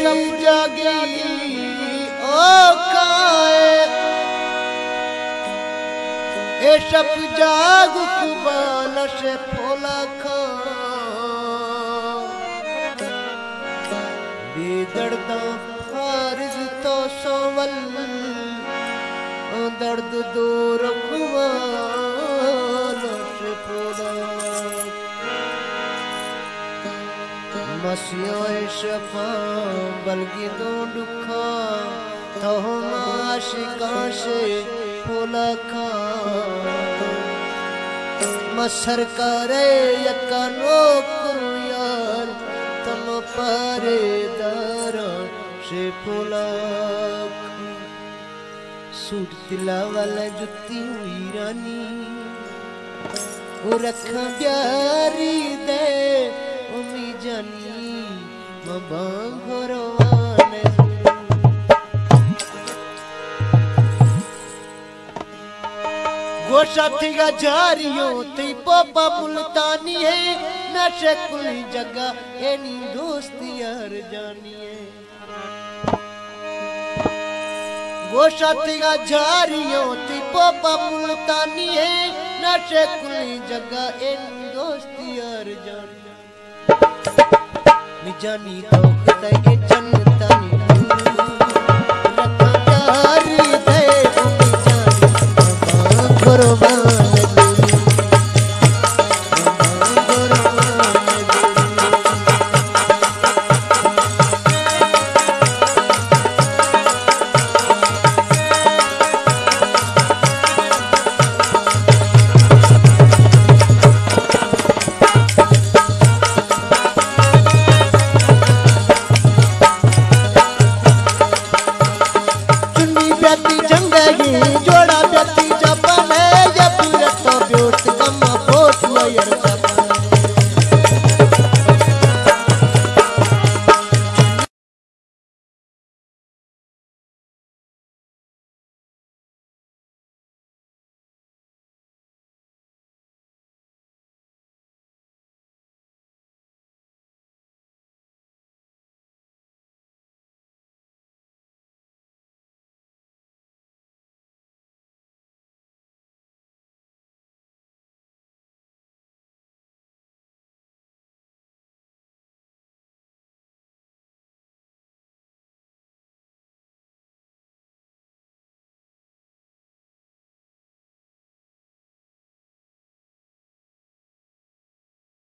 सब जागी ओ काए ए सब जाग कुबाल से फोला खा बेदर्दा फारिज तो सोवल दर्द दूर कुबाल से फोला मसियों शफा बल्कि तो दुखा तो हम आशिकां से फोला खा मसर करे यका नौकर यार तम परेदार से फोला सूट तिला वाला जुत्ती हुई रानी वो रखा प्यारी दे उमी जानी मबांगरवाने गोशा थिगा जारियों ती पोपा मुल्तानी है नशे कुली जगह एनी दोस्ती यार जानी है गोशा थिगा जारियों ती पोपा मुल्तानी है नशे कुली जगह एनी दोस्ती यार जानी जानी तो खुदा के जन्नता नी रखा